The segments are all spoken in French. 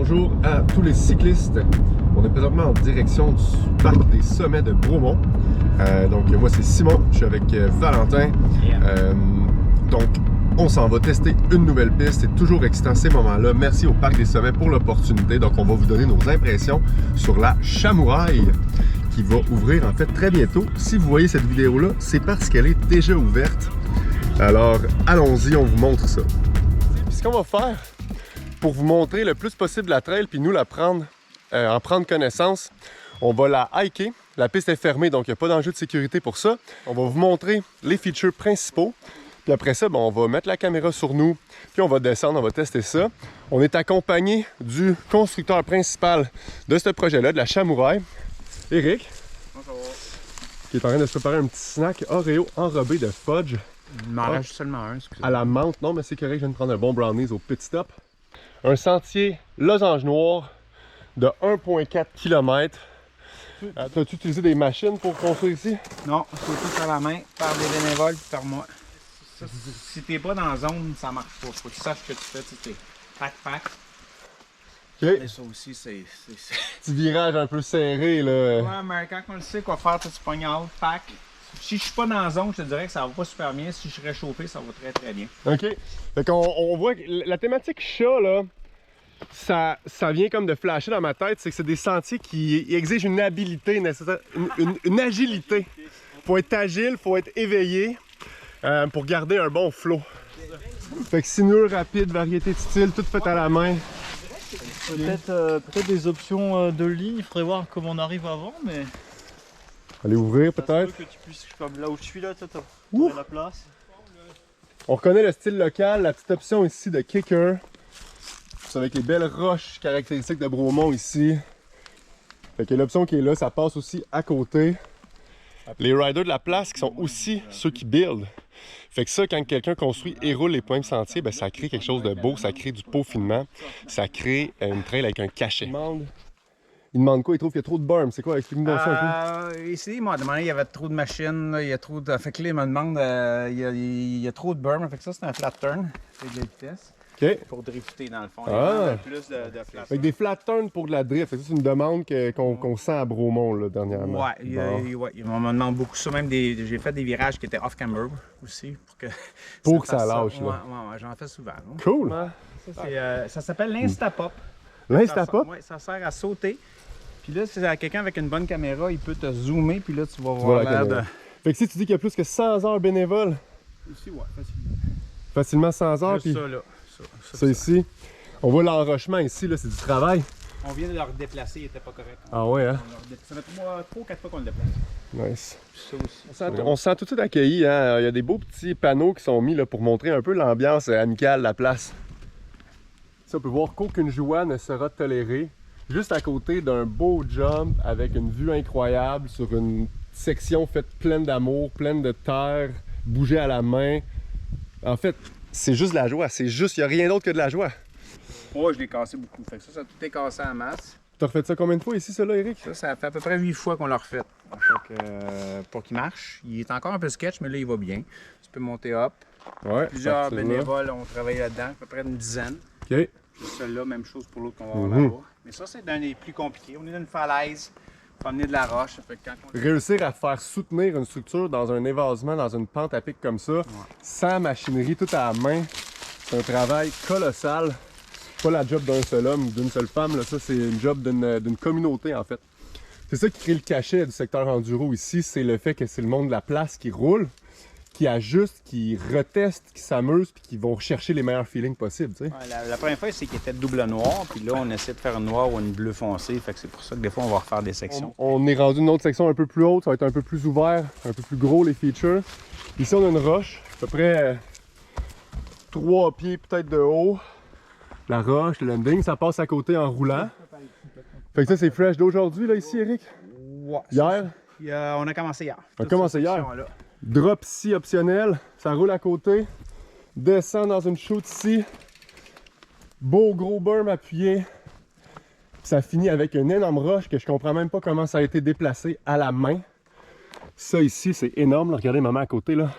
bonjour à tous les cyclistes. On est présentement en direction du parc des sommets de Bromont. Donc moi c'est Simon, je suis avec Valentin. Donc on s'en va tester une nouvelle piste, c'est toujours excitant ces moments-là. Merci au parc des sommets pour l'opportunité. Donc on va vous donner nos impressions sur la Chamouraille qui va ouvrir en fait très bientôt. Si vous voyez cette vidéo-là, c'est parce qu'elle est déjà ouverte. Alors allons-y, on vous montre ça. Puis ce qu'on va faire pour vous montrer le plus possible la trail puis nous la prendre, en prendre connaissance, on va la hiker. La piste est fermée donc il n'y a pas d'enjeu de sécurité pour ça. On va vous montrer les features principaux. Puis après ça, on va mettre la caméra sur nous, puis on va descendre, on va tester ça. On est accompagné du constructeur principal de ce projet-là, de la Chamouraille, Eric. Bonjour. Qui est en train de se préparer un petit snack Oreo enrobé de fudge. Il m'en reste seulement un, excusez-moi. À la menthe, non mais c'est correct, je viens de prendre un bon brownies au pit stop. Un sentier losange noir de 1,4 km. As-tu utilisé des machines pour construire ici? Non, c'est tout à la main, par des bénévoles puis par moi. Ça, si t'es pas dans la zone, ça marche pas. Faut que tu saches ce que tu fais, tu sais. Pack. Ok. Et ça aussi, c'est... Petit virage un peu serré là. Ouais, mais quand on le sait quoi faire, tu pognes out, pack. Si je suis pas dans la zone, je te dirais que ça va pas super bien. Si je suis réchauffé, ça va très très bien. Ok. Fait qu'on voit que la thématique chat là, ça vient comme de flasher dans ma tête, c'est que c'est des sentiers qui exigent une habilité nécessaire, une agilité. Faut être agile, faut être éveillé pour garder un bon flow. Fait que sinueux, rapide, variété de style, tout fait à la main. Peut-être des options de ligne, il faudrait voir comment on arrive avant, mais... Allez ouvrir ça se peut-être. peut que tu puisses, comme là où je suis là, t'as la place. On reconnaît le style local, la petite option ici de kicker. C'est avec les belles roches caractéristiques de Bromont ici. Fait que l'option qui est là, ça passe aussi à côté. Les riders de la place qui sont aussi ceux qui build. Fait que ça, quand quelqu'un construit et roule les points de sentier, ben, ça crée quelque chose de beau, ça crée du peaufinement, ça crée une trail avec un cachet. Il demande quoi? Il trouve qu'il y a trop de berm. C'est quoi? Explique-nous ça un peu. Ici, il m'a demandé, il y avait trop de machines, là, il y a trop de... Fait que là, il me demande, il y a trop de berm. Fait que ça, c'est un flat turn. C'est de la vitesse. OK. Pour drifter, dans le fond. Ah. Il y a plus de flat Avec des flat turns pour de la drift. Fait que ça, c'est une demande qu'on sent à Bromont là, dernièrement. Ouais, on me demande beaucoup ça. Même j'ai fait des virages qui étaient off-camber aussi. Pour que ça fasse lâche. Là. Ouais, j'en fais souvent. Là. Cool. Ça s'appelle l'Instapop. L'Instapop? Oui, ça sert à sauter. Puis là, si c'est quelqu'un avec une bonne caméra, il peut te zoomer, puis là, tu vas voir l'air de... Fait que si tu dis qu'il y a plus que 100 heures bénévoles. Ici, ouais, facilement. Facilement 100 heures. Juste puis ça, là. Ça ici. On voit l'enrochement ici, là, c'est du travail. On vient de le redéplacer, il était pas correct. Ah ouais, hein? Ça fait 3 ou 4 fois qu'on le déplace. Nice. Ça aussi. On se sent tout de suite accueilli, hein? Il y a des beaux petits panneaux qui sont mis là, pour montrer un peu l'ambiance amicale de la place. Ça, on peut voir qu'aucune joie ne sera tolérée. Juste à côté d'un beau jump avec une vue incroyable sur une section faite pleine d'amour, pleine de terre, bougée à la main. En fait, c'est juste de la joie. C'est juste, il n'y a rien d'autre que de la joie. Moi, je l'ai cassé beaucoup. Fait que ça tout est cassé en masse. Tu as refait ça combien de fois ici, ça là, Eric? Ça fait à peu près 8 fois qu'on l'a refait. Pour qu'il marche. Il est encore un peu sketch, mais là, il va bien. Tu peux monter up. Ouais. Plusieurs bénévoles ont travaillé là-dedans, à peu près une dizaine. OK. Juste celle-là, même chose pour l'autre qu'on va voir là-bas. Mais ça, c'est d'un des plus compliqués. On est dans une falaise, il faut amener de la roche. Fait que quand on... Réussir à faire soutenir une structure dans un évasement, dans une pente à pic comme ça, sans machinerie, tout à la main, c'est un travail colossal. C'est pas la job d'un seul homme ou d'une seule femme, là. Ça c'est une job d'une communauté en fait. C'est ça qui crée le cachet du secteur enduro ici, c'est le fait que c'est le monde de la place qui roule, qui ajuste, qui reteste, qui s'amuse, puis qui vont chercher les meilleurs feelings possibles, tu sais. Ouais, la première fois, c'est qu'il était double noir, puis là, on essaie de faire une noire ou une bleu foncé, fait que c'est pour ça que des fois, on va refaire des sections. On est rendu une autre section un peu plus haute, ça va être un peu plus ouvert, un peu plus gros les features. Ici, on a une roche, à peu près 3 pieds peut-être de haut. La roche, le landing, ça passe à côté en roulant. Fait que ça, c'est fresh d'aujourd'hui, là, ici, Eric? Ouais. Hier? On a commencé hier. On a commencé hier? Drop ici optionnel, ça roule à côté, descend dans une chute ici, beau gros berm appuyé, puis ça finit avec une énorme roche que je comprends même pas comment ça a été déplacé à la main. Ça ici c'est énorme, là. Regardez maman à côté là,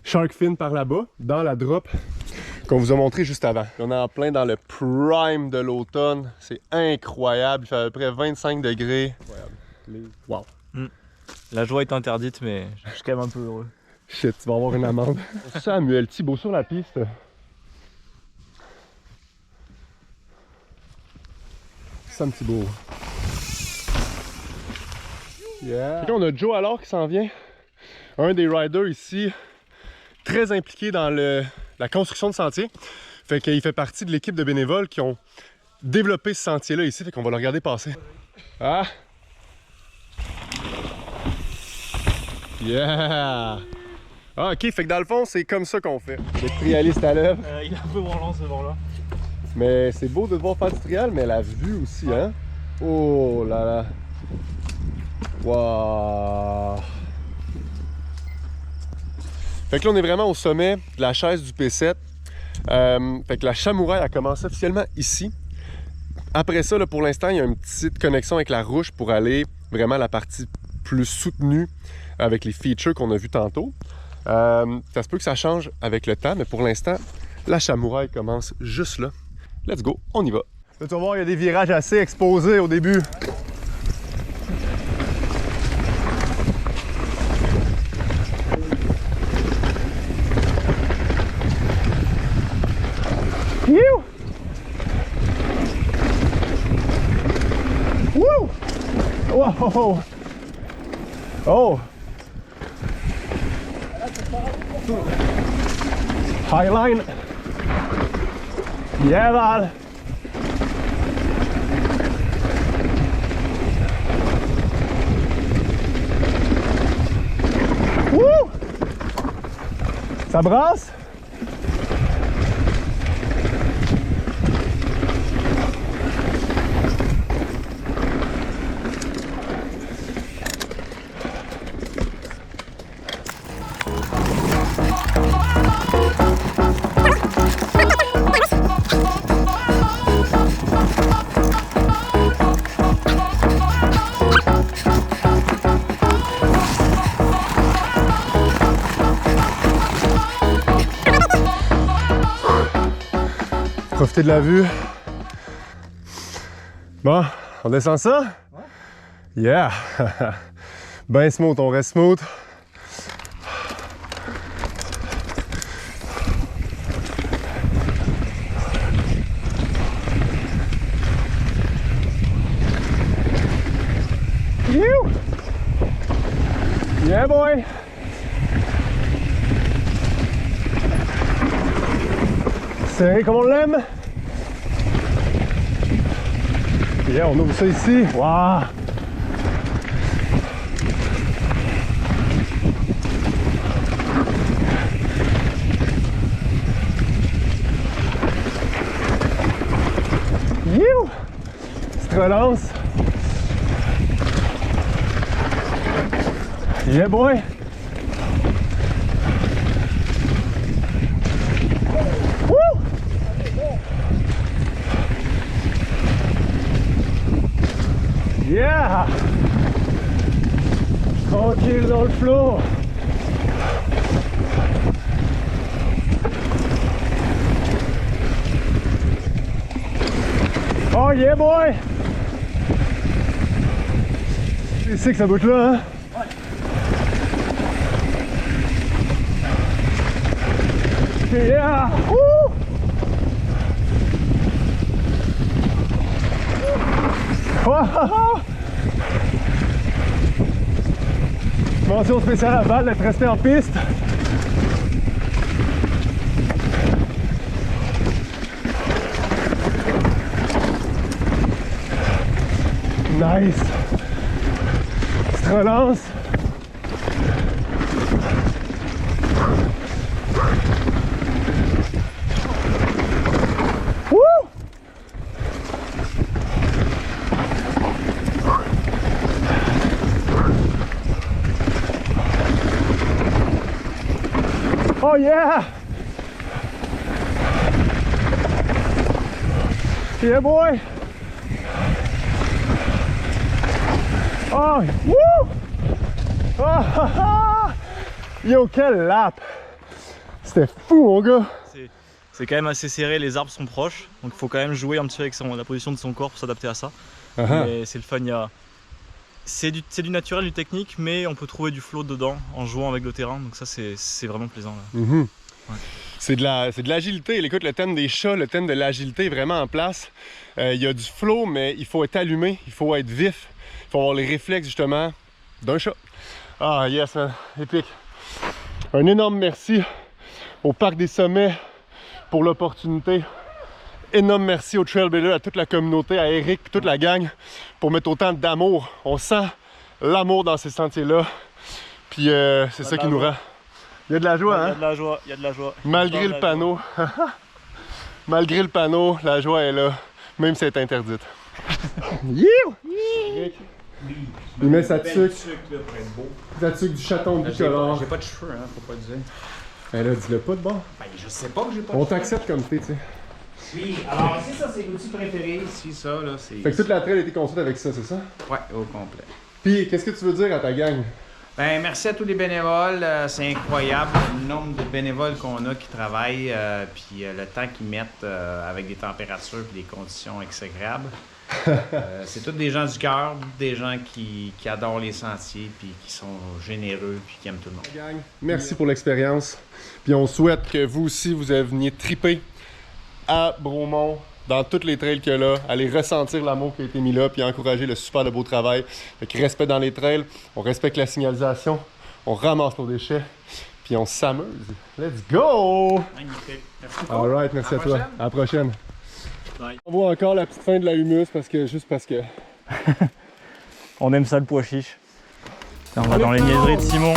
shark fin par là-bas, dans la drop. qu'on vous a montré juste avant. On est en plein dans le prime de l'automne. C'est incroyable. Il fait à peu près 25 degrés. Incroyable. Wow. La joie est interdite, mais je suis quand même un peu heureux. Shit, tu vas avoir une amende. Samuel Thibault sur la piste. Sam Thibault. Yeah. Fait qu'on a Joe alors qui s'en vient. Un des riders ici, très impliqué dans la construction de sentiers. Fait qu'il fait partie de l'équipe de bénévoles qui ont développé ce sentier-là ici. Fait qu'on va le regarder passer. Ah! Yeah! Ah, ok, fait que dans le fond, c'est comme ça qu'on fait. Le trialiste à l'œuvre. Il est un peu branlant ce bord-là. Mais c'est beau de devoir faire du trial, mais la vue aussi, hein? Oh là là! Wow! Fait que là, on est vraiment au sommet de la chaise du P7. Fait que la chamouraille a commencé officiellement ici. Après ça, là, pour l'instant, il y a une petite connexion avec la Rouche pour aller vraiment à la partie plus soutenue avec les features qu'on a vues tantôt. Ça se peut que ça change avec le temps, mais pour l'instant, la chamouraille commence juste là. Let's go, on y va. Là, tu vas voir, il y a des virages assez exposés au début. Woo! Woo! Wow! Oh! Highline! Jävlar! Woo! Ça brasse? Profitez de la vue. Bon, on descend ça? Ouais. Yeah! Ben smooth, on reste smooth. You! Yeah boy! Serré comme on l'aime. Yeah, on ouvre ça ici. Waouh! You! Petite relance. Yeah boy! Yeah! Tranquille dans le flot. Oh yeah boy! C'est ici que ça boucle là, hein? Ouais. Yeah! Woo! Oh! Mention spéciale à Val d'être resté en piste. Nice! Petite relance. Woo! Oh yeah! Yeah boy! Oh! Woo! Oh! Yo, quel lap! C'était fou mon gars! c'est quand même assez serré, les arbres sont proches, donc il faut quand même jouer un petit peu avec la position de son corps pour s'adapter à ça. Mais c'est le fun, c'est du naturel, du technique, mais on peut trouver du flow dedans en jouant avec le terrain, donc ça c'est vraiment plaisant là. Ouais. C'est de l'agilité. Écoute, le thème des chats, le thème de l'agilité est vraiment en place. Il y a du flow, mais il faut être allumé, il faut être vif, il faut avoir les réflexes justement d'un chat. Ah yes, man. Épique. Un énorme merci au Parc des Sommets pour l'opportunité. Énorme merci au Trailblazer, à toute la communauté, à Eric, toute la gang pour mettre autant d'amour. On sent l'amour dans ces sentiers-là. Puis c'est ça qui nous rend. Il y a de la joie, hein? Il y a de la joie, il y a de la joie. Malgré le panneau. Malgré le panneau, la joie est là, même si elle est interdite. Il met sa tuque. Sa tuque du chaton de bicolore. J'ai pas de cheveux, hein, faut pas le dire. Elle a dit le pas de bord. Ben, je sais pas que j'ai pas de On cheveux. t'accepte comme t'es, tu sais. Oui, alors ici, ça, c'est l'outil préféré. Ici, ça, là, c'est. Fait que toute la trail a été construite avec ça, c'est ça? Ouais, au complet. Puis, qu'est-ce que tu veux dire à ta gang? Ben, merci à tous les bénévoles. C'est incroyable le nombre de bénévoles qu'on a qui travaillent, puis le temps qu'ils mettent avec des températures et des conditions exécrables. C'est tous des gens du cœur, des gens qui adorent les sentiers, puis qui sont généreux, puis qui aiment tout le monde. Gang, merci pour l'expérience. Puis on souhaite que vous aussi, vous veniez triper à Bromont, dans toutes les trails qu'il y a là, aller ressentir l'amour qui a été mis là, puis encourager le super de beau travail. Fait que respect dans les trails, on respecte la signalisation, on ramasse nos déchets, puis on s'amuse. Let's go! Magnifique. Merci. Alright, merci à toi. À la prochaine. Bye. On voit encore la petite fin de la humus juste parce que. On aime ça le pois chiche. On va dans les niaiseries de Simon.